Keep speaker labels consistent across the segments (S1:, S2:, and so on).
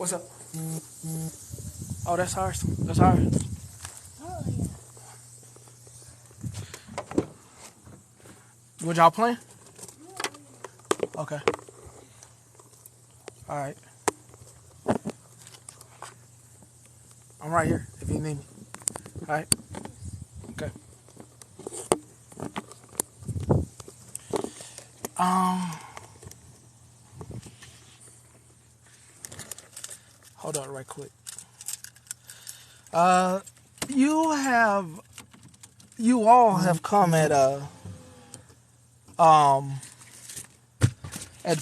S1: What's up? Oh, that's ours. That's ours. What y'all playing? Okay. All right. I'm right here if you need me. All right. Okay. Um. Hold on, right quick. Uh, you have, you all have come at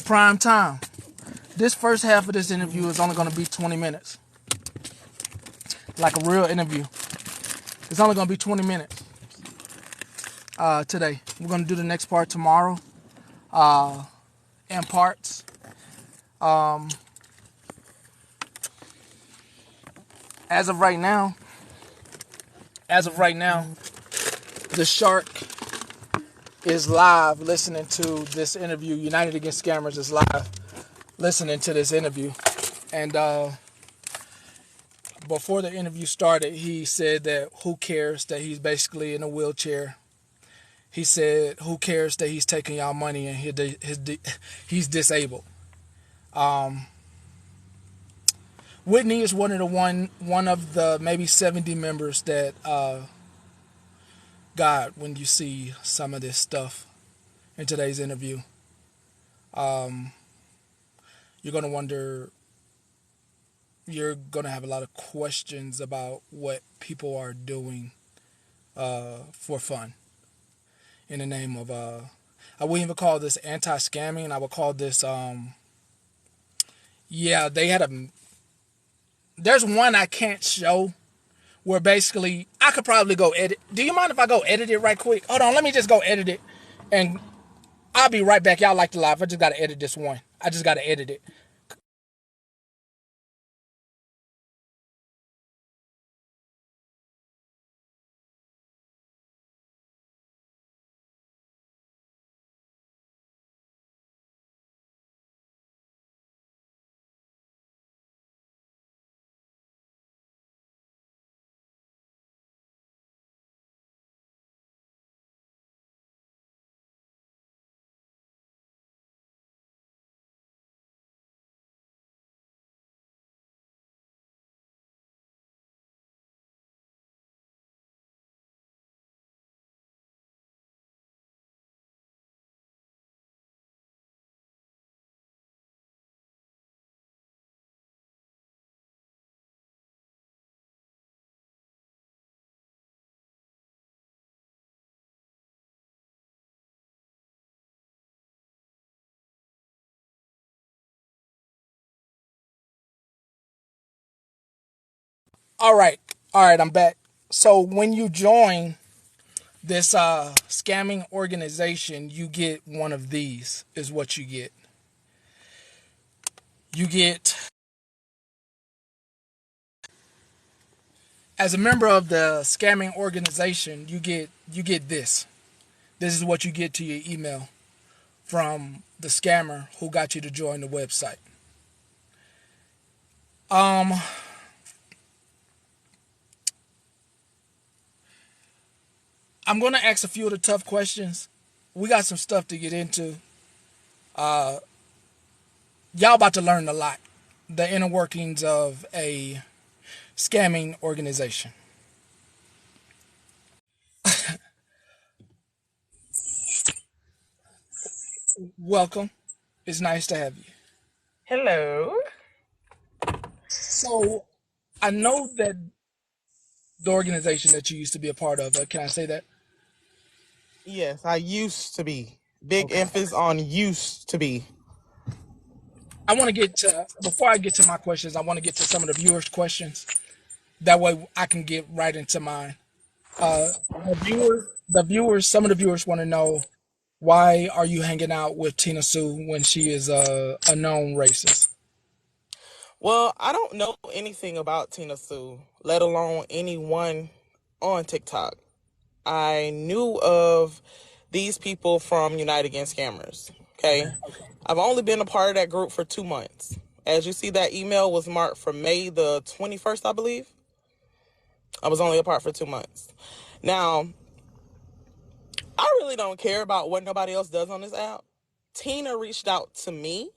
S1: prime time. This first half of this interview is only going to be 20 minutes, like a real interview. It's only going to be 20 minutes today. We're going to do the next part tomorrow in parts. As of right now, the shark is live listening to this interview. United Against Scammers is live listening to this interview. And before the interview started, he said that who cares that he's basically in a wheelchair. He said, who cares that he's taking y'all money and he's disabled. Whitney is one of the maybe 70 members that got when you see some of this stuff in today's interview. You're going to wonder, you're going to have a lot of questions about what people are doing for fun in the name of, I wouldn't even call this anti-scamming. I would call this, there's one I can't show where basically I could probably go edit. Do you mind if I go edit it right quick? Hold on, let me just go edit it and I'll be right back. Y'all like the live. I just got to edit this one. I just got to edit it. All right. All right, I'm back. So when you join this scamming organization, you get one of these is what you get. You get, as a member of the scamming organization, you get this. This is what you get to your email from the scammer who got you to join the website. I'm going to ask a few of the tough questions. We got some stuff to get into. Y'all about to learn a lot. The inner workings of a scamming organization. Welcome. It's nice to have you.
S2: Hello.
S1: So, I know that the organization that you used to be a part of, can I say that?
S2: Yes, I used to be. Big
S1: Okay.
S2: emphasis on used to be.
S1: I want to get to, before I get to my questions, I want to get to some of the viewers' questions. That way I can get right into mine. Some of the viewers want to know, why are you hanging out with Tina Sue when she is a known racist?
S2: Well, I don't know anything about Tina Sue, let alone anyone on TikTok. I knew of these people from United Against Scammers. Okay.
S1: Okay.
S2: I've only been a part of that group for 2 months. As you see, that email was marked for May the 21st, I believe. I was only apart for 2 months. Now, I really don't care about what nobody else does on this app. Tina reached out to me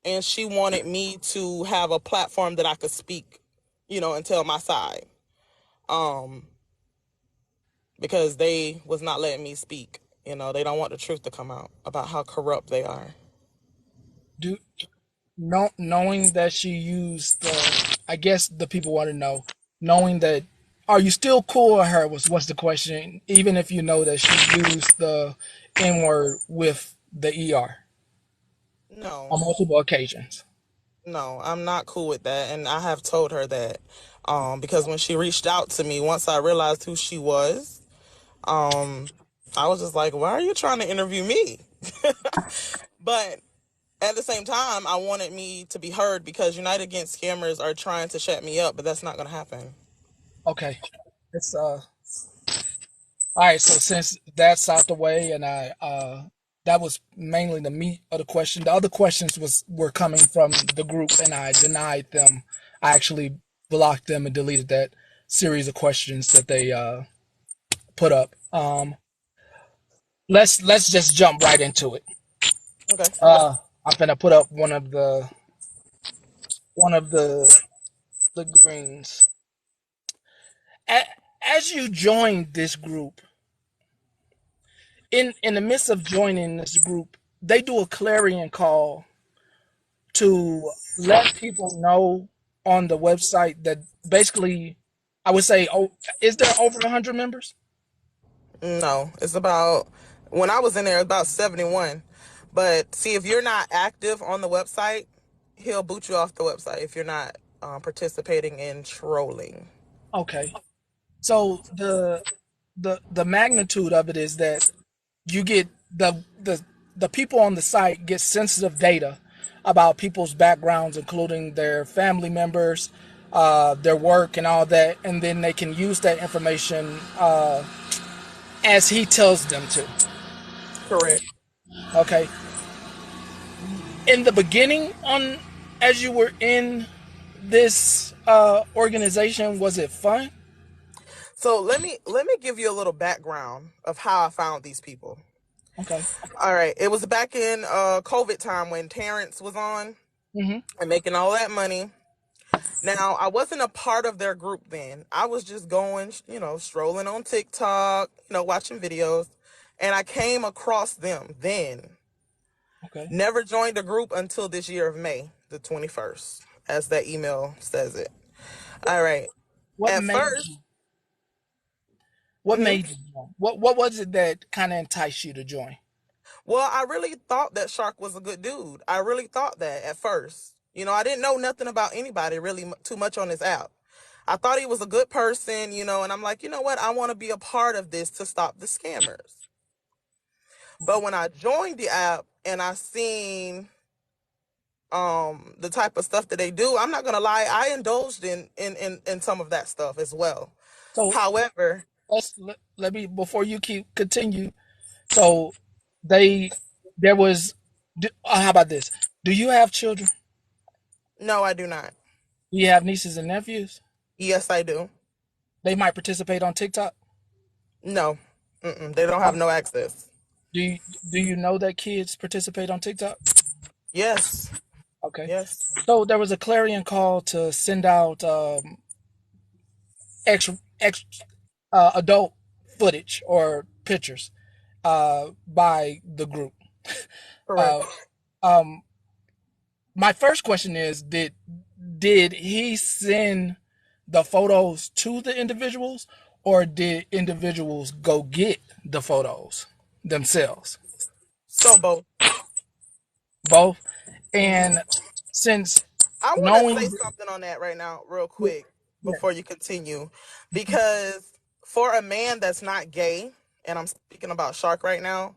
S2: and she wanted me to have a platform that I could speak, and tell my side. Um, because they was not letting me speak. They don't want the truth to come out about how corrupt they are.
S1: Do knowing that she used the, I guess the people want to know, knowing that, are you still cool with her was the question, even if you know that she used the N word with the ER
S2: No,
S1: on multiple occasions.
S2: no, I'm not cool with that, and I have told her that. Because when she reached out to me, once I realized who she was, um, I was just like, "Why are you trying to interview me?" But at the same time, I wanted me to be heard because United Against Scammers are trying to shut me up, but that's not going to happen.
S1: Okay, it's all right. So since that's out the way, and that was mainly the meat of the question. The other questions were coming from the group, and I denied them. I actually blocked them and deleted that series of questions that they put up. Let's just jump right into it.
S2: Okay.
S1: I'm gonna put up one of the greens. A- As you join this group, in the midst of joining this group, they do a clarion call to let people know on the website that basically, I would say, oh, is there over 100 members?
S2: No, it's about, when I was in there, about 71. But see, if you're not active on the website, he'll boot you off the website if you're not participating in trolling.
S1: Okay, so the magnitude of it is that you get the people on the site get sensitive data about people's backgrounds, including their family members, their work, and all that, and then they can use that information as he tells them to.
S2: Correct.
S1: Okay. In the beginning, on as you were in this organization, was it fun?
S2: So let me give you a little background of how I found these people.
S1: Okay.
S2: All right, it was back in COVID time when Terrence was on
S1: Hmm.
S2: and making all that money. Now, I wasn't a part of their group then. I was just going, strolling on TikTok, watching videos, and I came across them then.
S1: Okay.
S2: Never joined a group until this year of May, the 21st, as that email says it. All right.
S1: What
S2: At
S1: made
S2: first,
S1: you? What
S2: mhm.
S1: made you join? What was it that kind of enticed you to join?
S2: Well, I really thought that Shark was a good dude. I really thought that at first. I didn't know nothing about anybody really too much on this app. I thought he was a good person, and I'm like, you know what? I want to be a part of this to stop the scammers. But when I joined the app and I seen the type of stuff that they do, I'm not gonna lie, I indulged in some of that stuff as well.
S1: So
S2: However,
S1: let me, before you keep continue. So they there was. How about this? Do you have children?
S2: no, I do not.
S1: Do you have nieces and nephews?
S2: Yes, I do.
S1: They might participate on TikTok.
S2: No. They don't have
S1: Um,
S2: no access.
S1: do you, do you know that kids participate on TikTok?
S2: Yes.
S1: Okay.
S2: Yes.
S1: So there was a clarion call to send out ex, ex adult footage or pictures by the group.
S2: Correct.
S1: Uh, um, my first question is, did he send the photos to the individuals, or did individuals go get the photos themselves?
S2: So both.
S1: Both.
S2: hmm
S1: And since
S2: I want to say
S1: knowing,
S2: something on that right now, real
S1: yeah,
S2: quick,
S1: yeah.
S2: before you continue, because for a man that's not gay, and I'm speaking about Shark right now,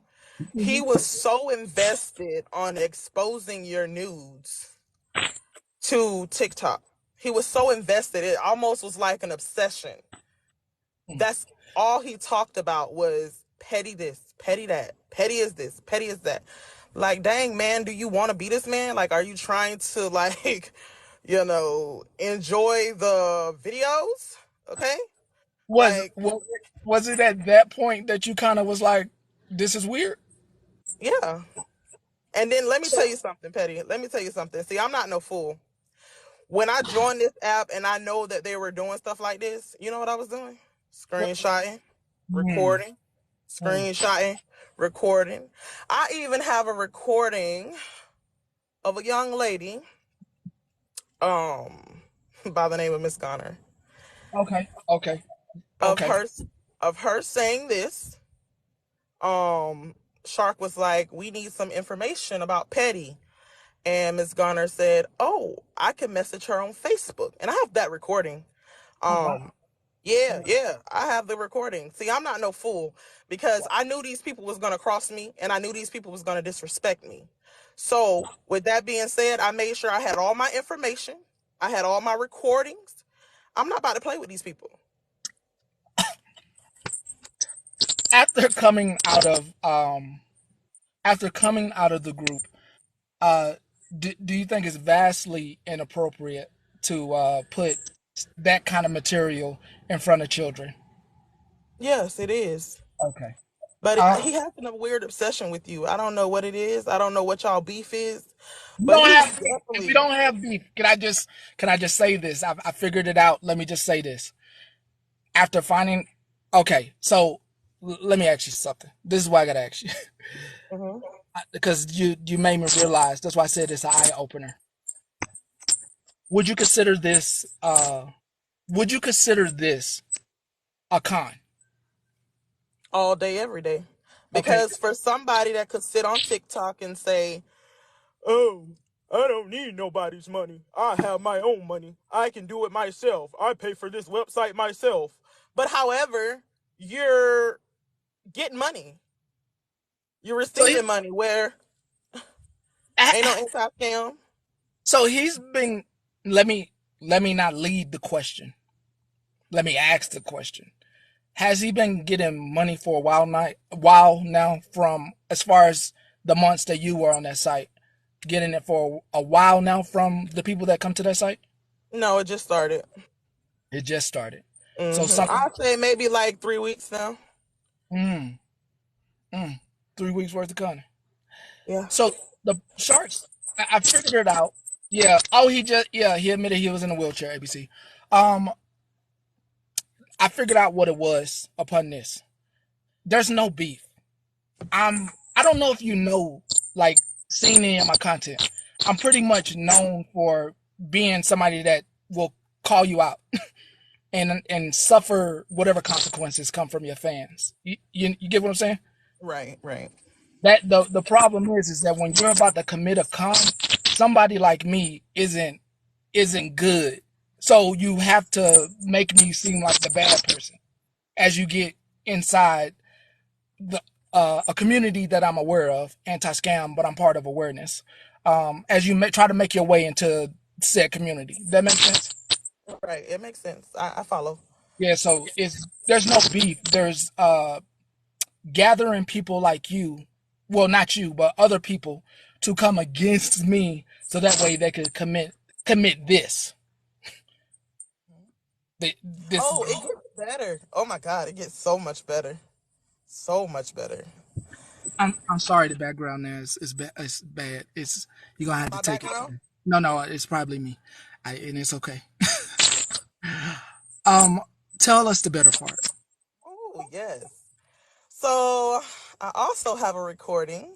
S2: he
S1: Mhm.
S2: was so invested on exposing your nudes to TikTok. He was so invested. It almost was like an obsession. That's all he talked about was petty this, petty that, petty is this, petty is that. Like, dang, man, do you want to be this man? Like, are you trying to, like, enjoy the videos? Okay.
S1: Was
S2: Like,
S1: was was it at that point that you kind of was like, this is weird?
S2: yeah. And then let me tell
S1: So
S2: you something, Petty. Let me tell you something. See, I'm not no fool. When I joined this app and I know that they were doing stuff like this, you know what I was doing?
S1: what?
S2: Screenshotting,
S1: Hmm,
S2: recording,
S1: hmm.
S2: screenshotting, recording. I even have a recording of a young lady, um, by the name of Miss Gunner,
S1: Okay, okay,
S2: of
S1: okay.
S2: her saying this. Um, Shark was like, "We need some information about Petty." And Miss Garner said, "Oh, I can message her on Facebook." And I have that recording.
S1: Oh wow.
S2: Um, yeah, yeah, I have the recording. See, I'm not no fool because I knew these people was gonna cross me and I knew these people was gonna disrespect me. So, with that being said, I made sure I had all my information. I had all my recordings. I'm not about to play with these people.
S1: After coming out of after coming out of the group, uh, do you think it's vastly inappropriate to put that kind of material in front of children?
S2: Yes, it is.
S1: Okay.
S2: But
S1: Uh,
S2: he has a weird obsession with you. I don't know what it is. I don't know what y'all beef is,
S1: we
S2: but
S1: don't
S2: he's
S1: have beef. If we
S2: definitely.
S1: don't have beef, can I just say this? I figured it out. Let me just say this. After finding, okay, so let me ask you something. This is why I gotta ask you
S2: Mhm.
S1: because you made me realize. That's why I said it's an eye opener. Would you consider this? Would you consider this a con?
S2: All day, every day.
S1: Okay.
S2: Because for somebody that could sit on TikTok and say, "Oh, I don't need nobody's money. I have my own money. I can do it myself. I pay for this website myself." But however, you're getting money. You're
S1: So he,
S2: receiving money where ain't no inside scam.
S1: so he's been. Let me not lead the question. Let me ask the question. Has he been getting money for a while now from as far as the months that you were on that site? Getting it for a while now from the people that come to that site?
S2: No, it just started.
S1: It just started. So
S2: I'd say maybe like 3 weeks now.
S1: mm, mm, 3 weeks worth of content.
S2: Yeah.
S1: So the sharks, I figured it out. Yeah. Oh, he admitted he was in a wheelchair. ABC. Um, I figured out what it was upon this. There's no beef. I don't know if you know, like, seeing any of my content. I'm pretty much known for being somebody that will call you out and suffer whatever consequences come from your fans. You get what I'm saying?
S2: Right, right.
S1: That the problem is that when you're about to commit a crime, somebody like me isn't good. So you have to make me seem like the bad person as you get inside the a community that I'm aware of, anti-scam, but I'm part of awareness. As you try to make your way into said community, that makes sense.
S2: Right. It makes sense. I follow.
S1: Yeah, so it's there's no beef. There's gathering people like you, well, not you, but other people to come against me, so that way they could commit this. This
S2: Oh, it gets better. Oh my God, it gets so much better. So much better.
S1: I'm sorry, the background there is bad. It's bad. It's you're gonna have to
S2: My
S1: take it.
S2: background?
S1: No, no, it's probably me, and it's okay. Um, tell us the better part.
S2: Oh, yes. So I also have a recording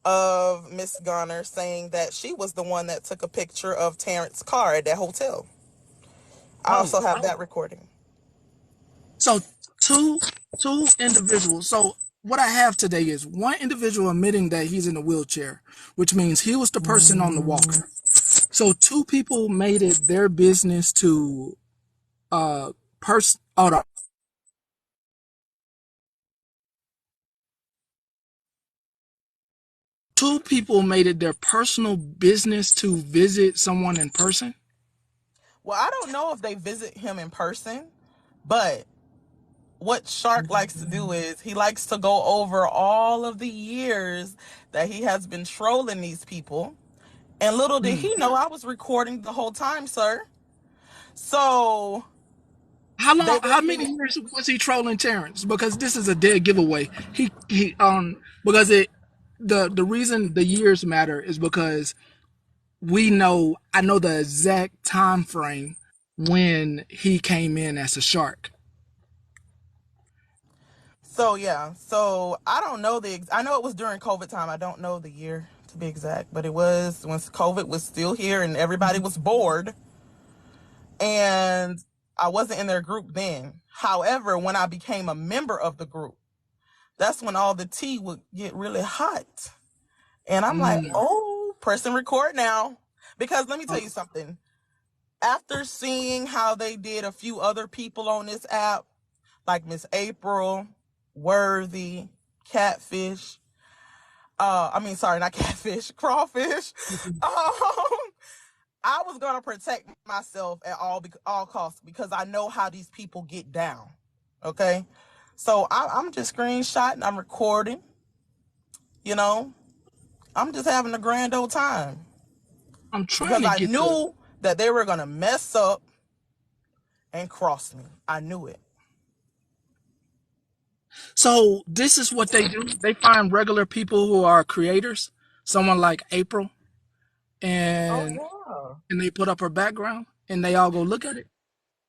S2: of Miss Garner saying that she was the one that took a picture of Terrence's car at that hotel. I
S1: Oh,
S2: also have that recording.
S1: so two two individuals. So what I have today is one individual admitting that he's in a wheelchair, which means he was the person on the walker. So two people made it their business to person. Hold on. Two people made it their personal business to visit someone in person.
S2: Well, I don't know if they visit him in person, but what Shark likes to do is he likes to go over all of the years that he has been trolling these people. And little did
S1: Mm.
S2: he know I was recording the whole time, sir. So
S1: How
S2: they
S1: long?
S2: were
S1: How many
S2: getting.
S1: years was he trolling Terrence? Because this is a dead giveaway. He because it the reason the years matter is because I know the exact time frame when he came in as a shark.
S2: So yeah, so I don't know I know it was during COVID time. I don't know the year to be exact, but it was when COVID was still here and everybody was bored, and I wasn't in their group then. However, when I became a member of the group, that's when all the tea would get really hot. And I'm like,
S1: Mm.
S2: oh, press and record now. Because let me tell
S1: Oh,
S2: you something. After seeing how they did a few other people on this app, like Miss April, Worthy, Catfish, I mean, sorry, not Catfish, Crawfish. I was gonna protect myself at all costs because I know how these people get down. Okay, so I'm just screenshotting, I'm recording. You know, I'm just having a grand old time
S1: I'm trying
S2: because
S1: to
S2: I
S1: get the.
S2: knew that they were gonna mess up and cross me. I knew it.
S1: So this is what they do. They find regular people who are creators, someone like April,
S2: Oh
S1: and
S2: yeah.
S1: they put up her background, and they all go look at it.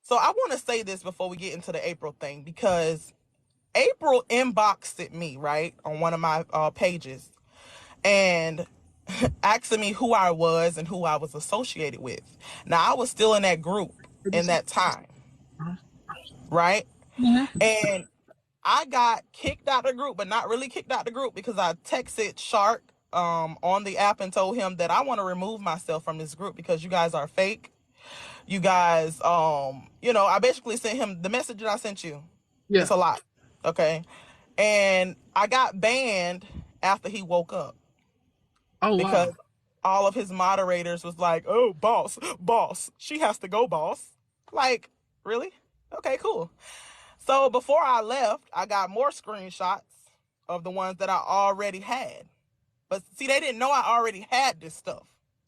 S2: So I want to say this before we get into the April thing because April inboxed at me right on one of my pages and asking me who I was and who I was associated with. Now I was still in that group in
S1: ABC.
S2: that time, right?
S1: Mm-hmm.
S2: And I got kicked out the group, but not really kicked out the group because I texted Shark on the app and told him that I want to remove myself from this group because you guys are fake. You guys, I basically sent him the message that I sent you.
S1: Yeah.
S2: It's a lot, okay? And I got banned after he woke up
S1: Oh
S2: because
S1: wow.
S2: all of his moderators was like, "Oh, boss, she has to go, boss." Like, really? Okay, cool. So before I left, I got more screenshots of the ones that I already had. But see, they didn't know I already had this stuff.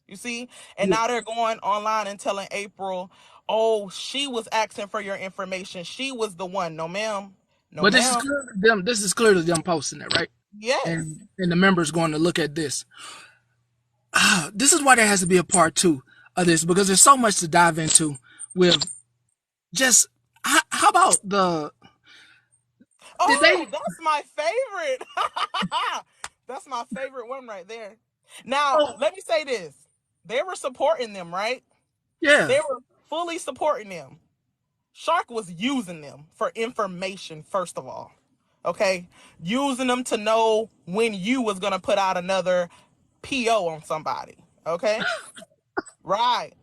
S2: You see? And
S1: Yeah.
S2: now they're going online and telling April, oh, she was asking for your information. She was the one. No, ma'am. No,
S1: But this is
S2: ma'am.
S1: clear to them. This is clear to them posting it, right?
S2: Yes.
S1: And the members going to look at this. This is why there has to be a part two of this because there's so much to dive into. With just how about the did
S2: Oh,
S1: they?
S2: that's my favorite. That's my favorite one right there. Now,
S1: Oh
S2: let me say this. They were supporting them, right?
S1: yeah.
S2: They were fully supporting them. Shark was using them for information, first of all. Okay? Using them to know when you was going to put out another PO on somebody. Okay? Right.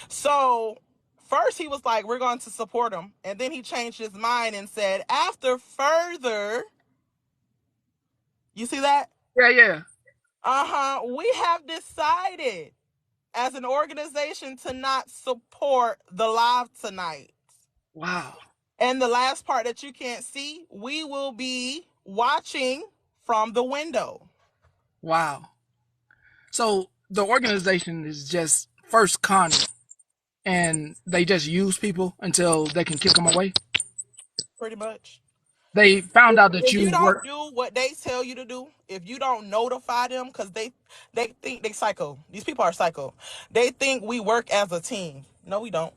S2: So, first he was like, we're going to support him. And then he changed his mind and said, after further, you see that?
S1: Yeah, yeah.
S2: We have decided as an organization to not support the live tonight.
S1: Wow.
S2: And the last part that you can't see, we will be watching from the window.
S1: Wow. So the organization is just first conning, and they just use people until they can kick them away.
S2: Pretty much.
S1: They found out that
S2: If
S1: you
S2: you don't
S1: work.
S2: do what they tell you to do, if you don't notify them, because they think they psycho. These people are psycho. They think we work as a team. No, we don't.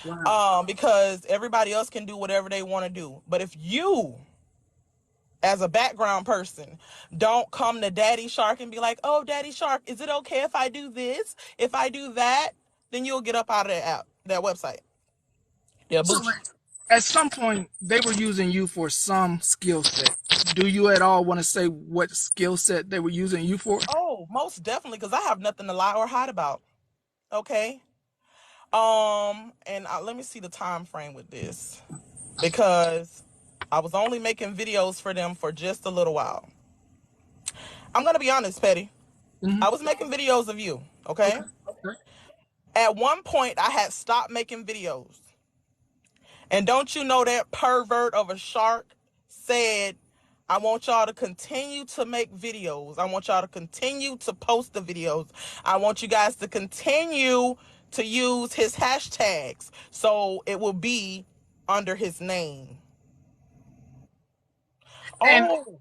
S1: Wow.
S2: Because everybody else can do whatever they want to do. But if you, as a background person, don't come to Daddy Shark and be like, oh, Daddy Shark, is it okay if I do this? If I do that? Then you'll get up out of that app, that website. Yeah,
S1: So
S2: boot you.
S1: like, at some point, they were using you for some skill set. Do you at all want to say what skill set they were using you for?
S2: Oh, most definitely, because I have nothing to lie or hide about. Okay. And let me see the time frame with this because I was only making videos for them for just a little while. I'm gonna be honest, Petty.
S1: Hmm.
S2: I was making videos of you. Okay.
S1: Okay. Okay.
S2: At one point, I had stopped making videos. And don't you know that pervert of a shark said, I want y'all to continue to make videos. I want y'all to continue to post the videos. I want you guys to continue to use his hashtags so it will be under his name.
S1: And
S2: Oh,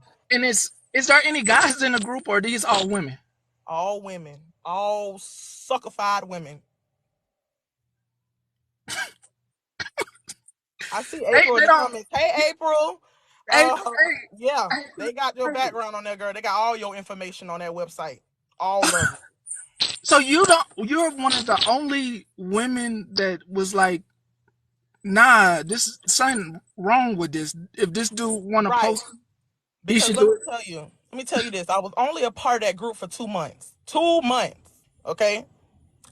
S1: is there any guys in the group, or are these all women?
S2: all women, all suckified women. I see April in
S1: They
S2: the
S1: don't.
S2: comments. Hey, April.
S1: Hey,
S2: Uh, yeah,
S1: hey,
S2: they got your
S1: hey.
S2: background on there, girl. They got all your information on their website. All of it.
S1: So you don't. You're one of the only women that was like, nah, this is something wrong with this. If this dude want to
S2: Right.
S1: post, he
S2: Because
S1: should do it.
S2: let me tell you this. I was only a part of that group for 2 months. 2 months. Okay.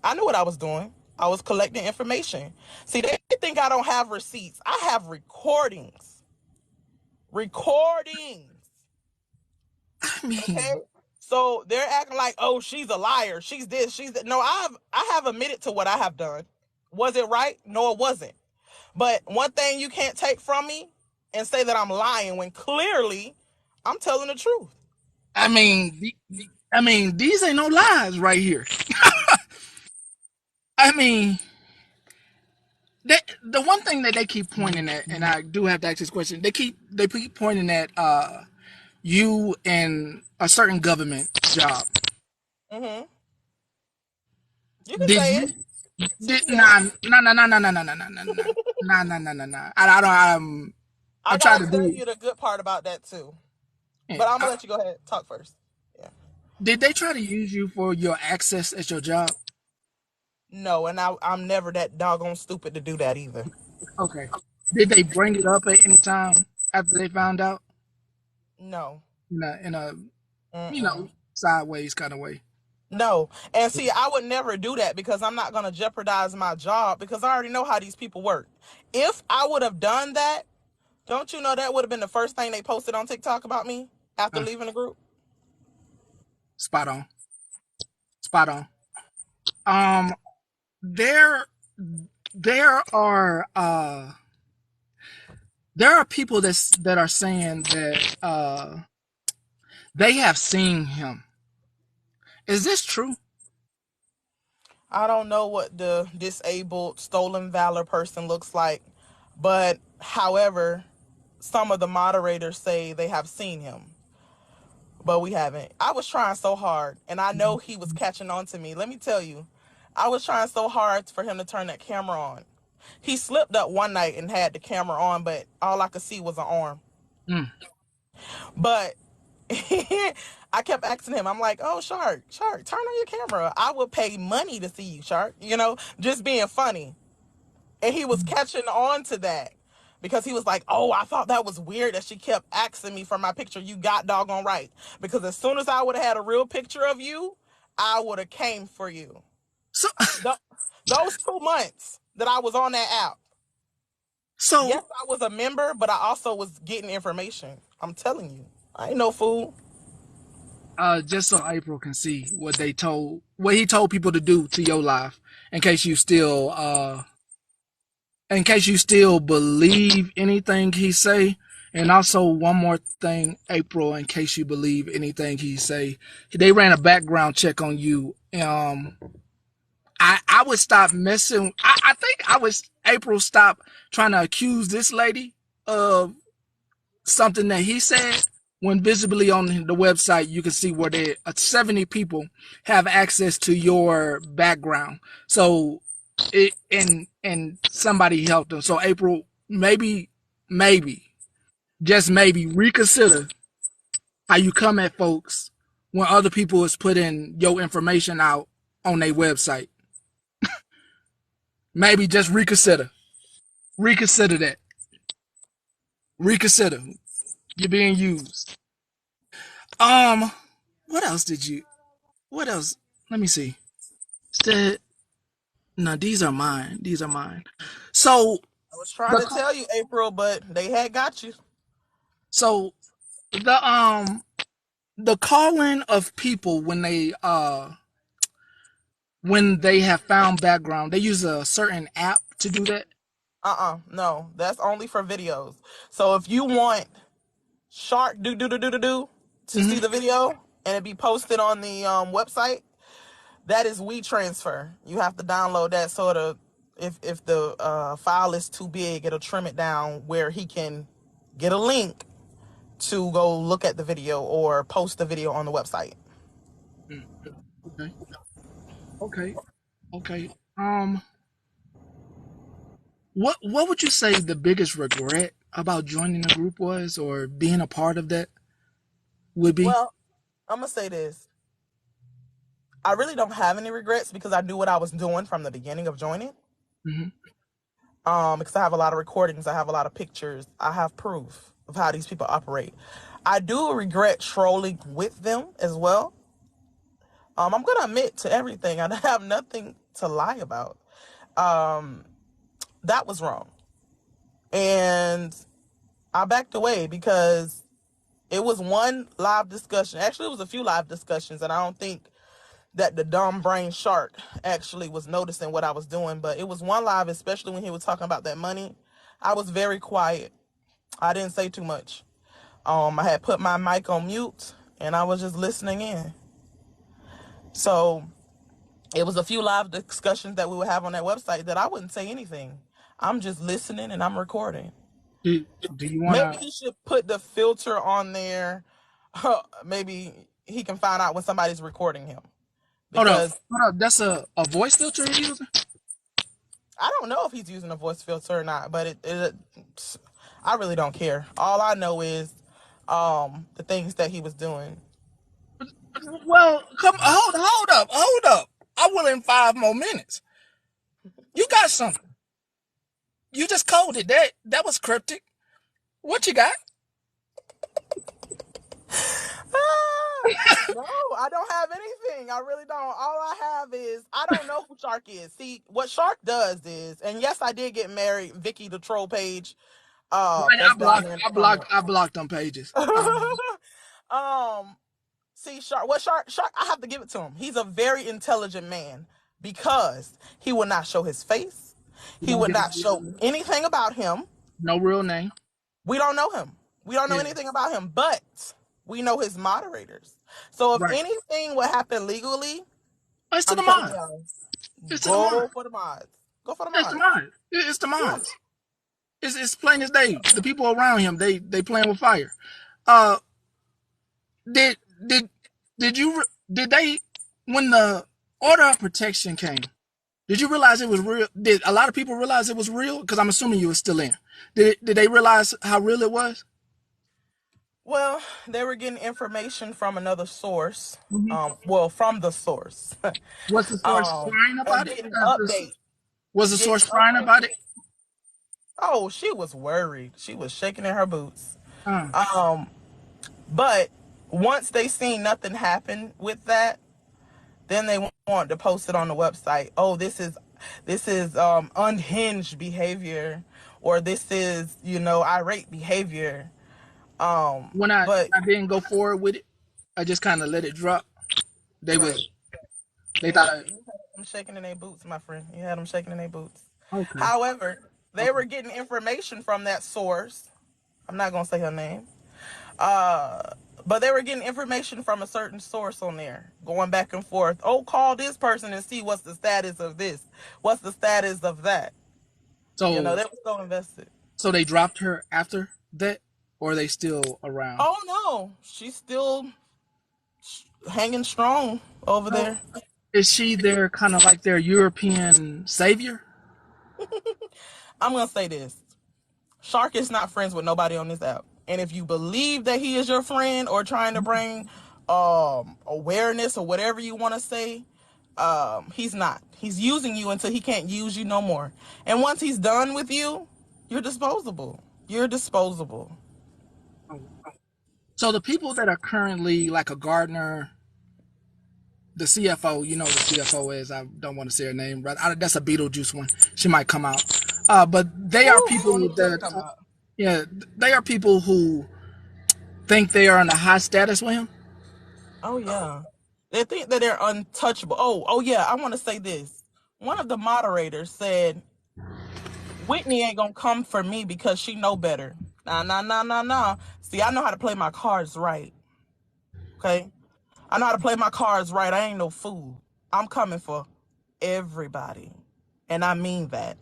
S2: I knew what I was doing. I was collecting information. See, they think I don't have receipts. I have recordings. Recordings.
S1: I
S2: Okay.
S1: mean,
S2: So they're acting like, oh, she's a liar. She's this. She's that. No, I have admitted to what I have done. Was it right? No, it wasn't. But one thing you can't take from me and say that I'm lying when clearly I'm telling the truth.
S1: I mean, I mean, these ain't no lies right here. I mean, the one thing that they keep pointing at, and I do have to ask this question. They keep pointing at you and a certain government job.
S2: Mm-hmm. You can
S1: Did
S2: say it.
S1: you did
S2: Yeah.
S1: nah nah nah nah nah nah nah nah nah nah nah nah nah nah nah. I don't
S2: I
S1: I'm trying
S2: gotta
S1: to
S2: tell
S1: be.
S2: you the good part about that too. But I'm gonna let you go ahead talk first. Yeah.
S1: Did they try to use you for your access at your job?
S2: No, and I'm never that doggone stupid to do that either.
S1: Okay. Did they bring it up at any time after they found out
S2: No.
S1: in a
S2: Mm-mm.
S1: sideways kind of way?
S2: No. And see, I would never do that because I'm not gonna jeopardize my job because I already know how these people work. If I would have done that, don't you know that would have been the first thing they posted on TikTok about me after
S1: Uh,
S2: leaving the group?
S1: spot on. Spot on. Um, there there are people that are saying that they have seen him. Is this true?
S2: I don't know what the disabled stolen valor person looks like, but however, some of the moderators say they have seen him, but we haven't. I was trying so hard, and I know he was catching on to me. Let me tell you, I was trying so hard for him to turn that camera on. He slipped up one night and had the camera on, but all I could see was an arm.
S1: Mm.
S2: But I kept asking him, I'm like, oh, Shark, turn on your camera. I would pay money to see you, Shark. Just being funny. And he was catching on to that because he was like, oh, I thought that was weird that she kept asking me for my picture. You got doggone right. Because as soon as I would have had a real picture of you, I would have came for you.
S1: So
S2: Th- those 2 months that I was on that app,
S1: so
S2: yes, I was a member, but I also was getting information. I'm telling you, I ain't no fool.
S1: just so April can see what he told people to do to your life, in case you still believe anything he say. And also one more thing, April, in case you believe anything he say, they ran a background check on you. I would stop messing. I think I was April stop trying to accuse this lady of something that he said, when visibly on the website you can see where 70 people have access to your background. So and somebody helped them. So April, maybe just maybe reconsider how you come at folks when other people is putting your information out on their website. Maybe just reconsider that, reconsider, you're being used. um what else did you What else? Let me see. Said, no, these are mine. These are mine. So
S2: I was trying
S1: the
S2: to tell you, April, but they had got you.
S1: so the calling of people when they have found background, they use a certain app to do that.
S2: No, that's only for videos. So if you want Shark do to
S1: Hmm.
S2: see the video and it be posted on the website, that is WeTransfer. You have to download that sort of. If the file is too big, it'll trim it down where he can get a link to go look at the video or post the video on the website.
S1: Okay. Okay. Okay. Um, what would you say the biggest regret about joining the group was, or being a part of that would be?
S2: Well, I'm gonna say this. I really don't have any regrets because I knew what I was doing from the beginning of joining.
S1: Hmm.
S2: Because I have a lot of recordings, I have a lot of pictures, I have proof of how these people operate. I do regret trolling with them as well. I'm gonna admit to everything. I have nothing to lie about. Um, that was wrong, and I backed away because it was one live discussion. Actually, it was a few live discussions, and I don't think that the dumb brain shark actually was noticing what I was doing. But it was one live, especially when he was talking about that money. I was very quiet. I didn't say too much. I had put my mic on mute and I was just listening in. So it was a few live discussions that we would have on that website that I wouldn't say anything. I'm just listening and I'm recording.
S1: Do you want
S2: Maybe
S1: to?
S2: he should put the filter on there. Maybe he can find out when somebody's recording him.
S1: Hold up.
S2: Because
S1: Hold up. That's a voice filter you're using?
S2: I don't know if he's using a voice filter or not, but I really don't care. All I know is the things that he was doing.
S1: Well, come. Hold up. I will in 5 more minutes. You got something. You just coded that. That was cryptic. What you got?
S2: Ah, no, I don't have anything. I really don't. All I have is I don't know who Shark is. See, what Shark does is, and yes, I did get married. Vicky, the troll page,
S1: Right.
S2: that's down there in the comments.
S1: I blocked them pages.
S2: um, see, Shark. What Shark? I have to give it to him. He's a very intelligent man because he would not show his face.
S1: You
S2: He
S1: don't
S2: would
S1: give
S2: not show anything about him.
S1: no real name.
S2: We don't know him. We don't know
S1: Yeah.
S2: anything about him, but we know his moderators. So if
S1: Right.
S2: anything would happen legally,
S1: It's to
S2: I'm
S1: the
S2: telling
S1: mod.
S2: y'all,
S1: It's to the mod.
S2: go for the mods. Go for the
S1: It's the
S2: mods.
S1: mod. It's the
S2: Yeah.
S1: mods. It's plain as day. The people around him, they playing with fire. Uh, did did did you did they when the order of protection came? Did you realize it was real? Did a lot of people realize it was real? Because I'm assuming you were still in. Did they realize how real it was?
S2: Well, they were getting information from another source.
S1: Mhm.
S2: Well, from the source.
S1: Was the source crying about
S2: And
S1: it?
S2: getting updates.
S1: Was the
S2: Getting
S1: source crying
S2: updates.
S1: about it?
S2: Oh, she was worried. She was shaking in her boots.
S1: Uh,
S2: Um, but once they seen nothing happen with that, then they want to post it on the website. Oh, this is unhinged behavior, or this is irate behavior.
S1: when
S2: But
S1: I didn't go forward with it, I just kind of let it drop. They
S2: right,
S1: was they thought.
S2: yeah, you had them shaking in their boots, my friend. You had them shaking in their boots.
S1: Okay.
S2: However, they
S1: Okay.
S2: were getting information from that source. I'm not gonna say her name. Uh, but they were getting information from a certain source on there, going back and forth. Oh, call this person and see what's the status of this. What's the status of that?
S1: So
S2: They were so invested.
S1: so they dropped her after that, or are they still around?
S2: Oh no, she's still hanging strong over
S1: So
S2: there.
S1: is she their kind of like their European savior?
S2: I'm gonna say this: Shark is not friends with nobody on this app. And if you believe that he is your friend or trying to bring awareness or whatever you want to say, he's not. He's using you until he can't use you no more. And once he's done with you, you're disposable. You're disposable.
S1: So the people that are currently like a gardener, the CFO, you know what the CFO is. I don't want to say her name, but that's a Beetlejuice one. She might come out. But they are
S2: Ooh, I
S1: people
S2: need her to
S1: that,
S2: come out.
S1: yeah, they are people who think they are in a high status with him.
S2: Oh yeah. They think that they're untouchable. Oh yeah, I want to say this. One of the moderators said Whitney ain't gonna come for me because she know better. Nah, nah, nah, nah, nah. See, I know how to play my cards right. Okay? I know how to play my cards right. I ain't no fool. I'm coming for everybody. And I mean that.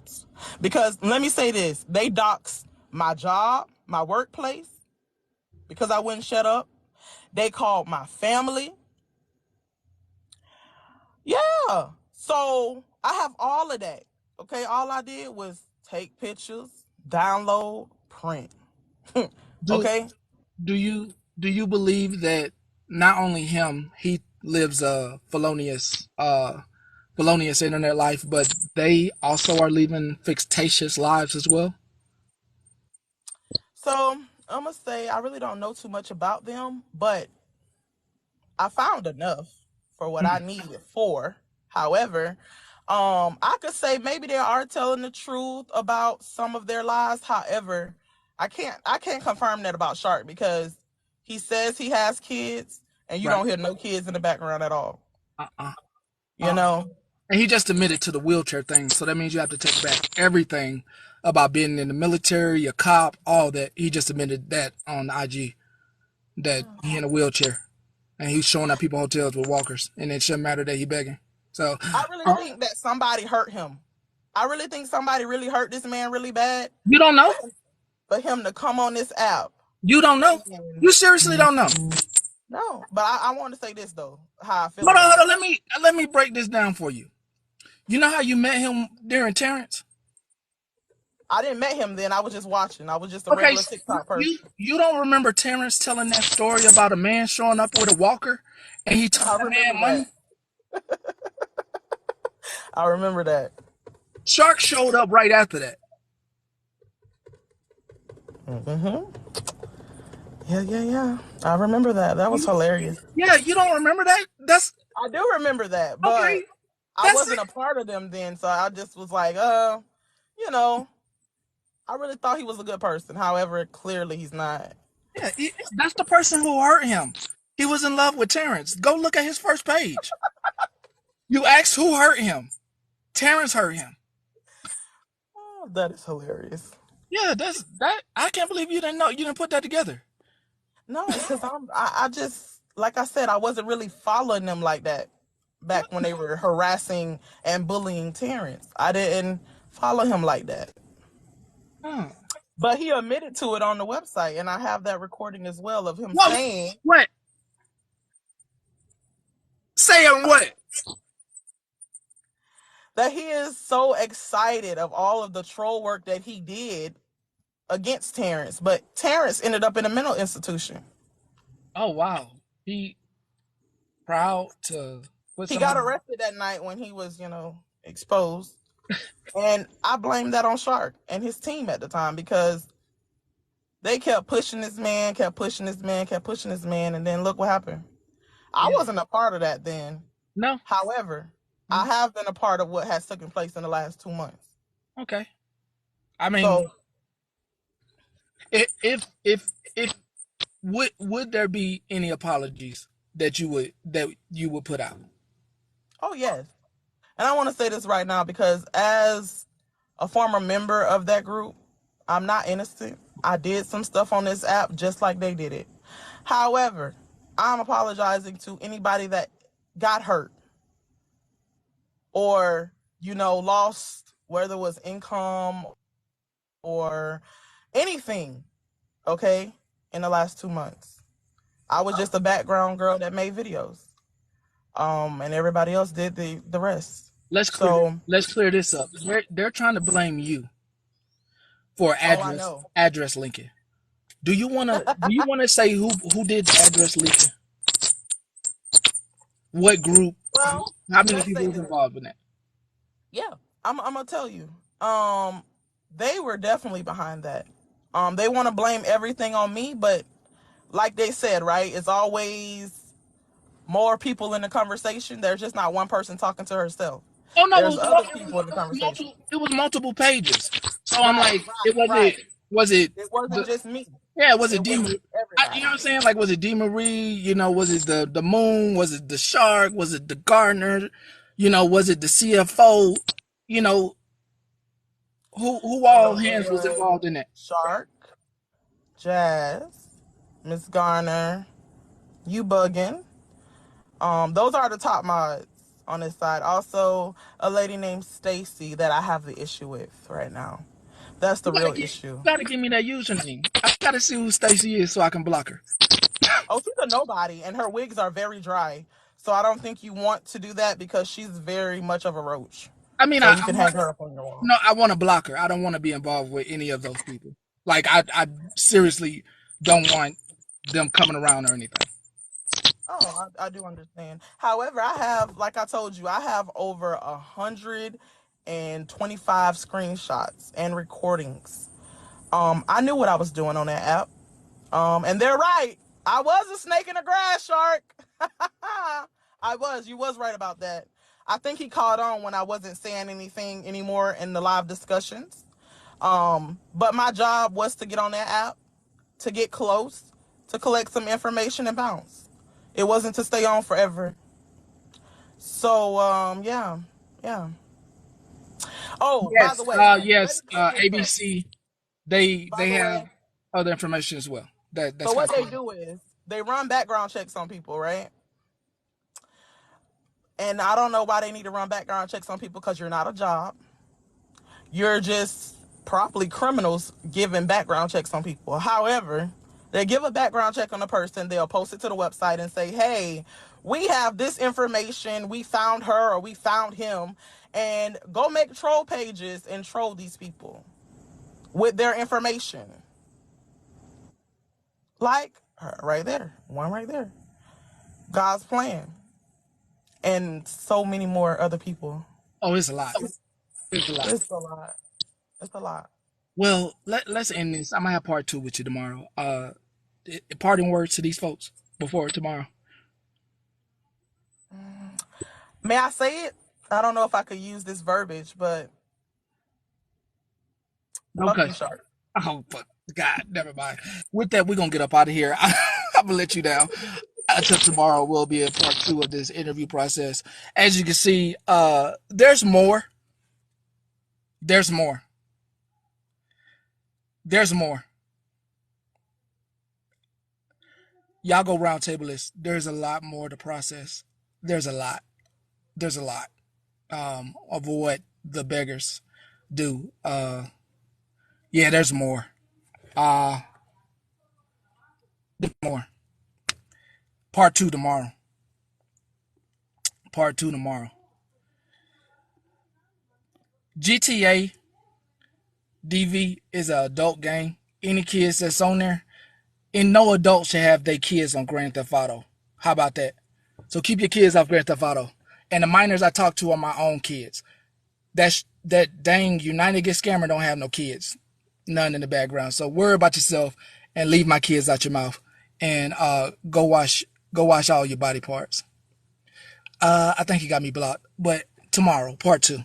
S2: Because let me say this. They doxed my job, my workplace, because I wouldn't shut up. They called my family. Yeah. So I have all of that. Okay. All I did was take pictures, download, print.
S1: Do
S2: Okay.
S1: do you believe that not only him he lives a felonious internet life, but they also are living fictitious lives as well?
S2: So I'm gonna say I really don't know too much about them, but I found enough for what I
S1: Mm,
S2: needed for. However, I could say maybe they are telling the truth about some of their lies. However, I can't confirm that about Shark because he says he has kids and you
S1: right.
S2: don't hear no kids in the background at all.
S1: Uh-uh.
S2: You
S1: Uh-uh.
S2: know?
S1: And he just admitted to the wheelchair thing, so that means you have to take back everything about being in the military, a cop, all that. He just admitted that on IG that he in a wheelchair and he's showing up people hotels with walkers, and it shouldn't matter that he begging. So
S2: I really
S1: uh,
S2: think that somebody hurt him. I really think somebody really hurt this man really bad
S1: you don't know.
S2: for him to come on this app.
S1: You don't know.
S2: And
S1: You seriously don't know.
S2: no, but I want to say this though, how I feel
S1: Hold on, hold
S2: about
S1: on.
S2: it.
S1: Let me break this down for you. You know how you met him during Terrence?
S2: I didn't met him then. I was just watching. I was just a
S1: Okay,
S2: regular TikTok person.
S1: you don't remember Terrence telling that story about a man showing up with a walker and he took
S2: I
S1: that
S2: remember
S1: man
S2: that.
S1: money?
S2: I remember that.
S1: Shark showed up right after that.
S2: Mm-hmm. Yeah, yeah, yeah. I remember that. That was
S1: You,
S2: hilarious.
S1: yeah, you don't remember that? That's
S2: I do remember that,
S1: okay.
S2: but I
S1: That's
S2: wasn't
S1: it.
S2: a part of them then, so I just was like, you know, I really thought he was a good person. However, clearly he's not.
S1: Yeah, that's the person who hurt him. He was in love with Terrence. Go look at his first page. You asked who hurt him. Terrence hurt him.
S2: Oh, that is hilarious.
S1: Yeah, that's that. I can't believe you didn't know. You didn't put that together.
S2: No, because I just like I said, I wasn't really following them like that back when they were harassing and bullying Terrence. I didn't follow him like that.
S1: Hmm.
S2: But he admitted to it on the website, and I have that recording as well of him
S1: What?
S2: saying
S1: What? Saying what?
S2: that he is so excited of all of the troll work that he did against Terrence. But Terrence ended up in a mental institution.
S1: Oh wow. He proud to put
S2: He got
S1: somebody.
S2: arrested that night when he was, exposed. And I blame that on Shark and his team at the time because they kept pushing this man, kept pushing this man, kept pushing this man, and then look what happened. I
S1: Yeah.
S2: wasn't a part of that then.
S1: No.
S2: However, I
S1: Mm,
S2: have been a part of what has taken place in the last 2 months.
S1: okay. I mean,
S2: So,
S1: if would there be any apologies that you would put out?
S2: oh yes. And I want to say this right now because as a former member of that group, I'm not innocent. I did some stuff on this app just like they did it. However, I'm apologizing to anybody that got hurt or, lost, whether it was income or anything, okay, in the last 2 months. I was just a background girl that made videos. And everybody else did the rest. So,
S1: Let's clear this up. They're trying to blame you for
S2: oh, I know.
S1: address linking. Do you wanna say who did the address leaking? What group?
S2: Well,
S1: How many
S2: let's
S1: people
S2: say
S1: was
S2: this.
S1: involved in that?
S2: Yeah, I'm gonna tell you. They were definitely behind that. They want to blame everything on me, but like they said, right? It's always more people in the conversation. There's just not one person talking to herself.
S1: Oh no,
S2: There's other people in the conversation.
S1: it was multiple pages. So I'm
S2: Right,
S1: like, it
S2: right,
S1: was
S2: right.
S1: it was it
S2: It wasn't
S1: the
S2: just me.
S1: yeah, was it
S2: It
S1: D
S2: was
S1: Marie? You know
S2: everybody.
S1: what I'm saying? Like, was it D Marie? Was it the moon? Was it the shark? Was it the gardener? Was it the CFO? You know, Who all hands was
S2: Uh,
S1: involved in that?
S2: Shark, Jazz, Miss Garner, you bugging. Those are the top mods on this side. Also, a lady named Stacy that I have the issue with right now. That's the real issue.
S1: You gotta give me that username. I gotta see who Stacy is so I can block her.
S2: Oh, she's a nobody, and her wigs are very dry. So I don't think you want to do that because she's very much of a roach.
S1: I mean,
S2: So you can hang her up on your wall.
S1: no, I want to block her. I don't want to be involved with any of those people. Like, I seriously don't want them coming around or anything.
S2: Oh, I do understand. However, I have, like I told you, I have over 125 screenshots and recordings. I knew what I was doing on that app. And they're right. I was a snake in the grass, Shark. I was. You was right about that. I think he caught on when I wasn't saying anything anymore in the live discussions. But my job was to get on that app, to get close, to collect some information and bounce. It wasn't to stay on forever. So, yeah, yeah. Oh, by the
S1: Yes,
S2: way, let
S1: yes,
S2: me say this though.
S1: ABC.
S2: By
S1: They
S2: the
S1: have
S2: way,
S1: other information as well. That's
S2: so
S1: kind
S2: what
S1: of
S2: they
S1: cool.
S2: do is they run background checks on people, right? And I don't know why they need to run background checks on people because you're not a job. You're just properly criminals giving background checks on people. However, they give a background check on a person, they'll post it to the website and say, hey, we have this information, we found her or we found him, and go make troll pages and troll these people with their information. Like her right there, one right there. God's plan. And so many more other people.
S1: Oh, it's a lot. It's a lot.
S2: It's a lot. It's a lot.
S1: Well, let's end this. I'm gonna have part two with you tomorrow. Parting words to these folks before tomorrow.
S2: May I say it? I don't know if I could use this verbiage, but fuck
S1: Okay.
S2: you, Shark.
S1: Oh, fuck. God, never mind. With that, we're gonna get up out of here. I'm gonna let you down. Until tomorrow will be a part two of this interview process. As you can see, there's more. There's more. There's more. Y'all go round table this. There's a lot more to process. There's a lot. There's a lot of what the beggars do. Yeah, there's more. Uh, there's more. Part two tomorrow. Part two tomorrow. GTA DV is an adult game. Any kids that's on there, and no adult should have their kids on Grand Theft Auto. How about that? So keep your kids off Grand Theft Auto. And the minors I talk to are my own kids. That dang United Get Scammer don't have no kids. None in the background. So worry about yourself and leave my kids out your mouth. And go wash all your body parts. I think he got me blocked. But tomorrow, part two.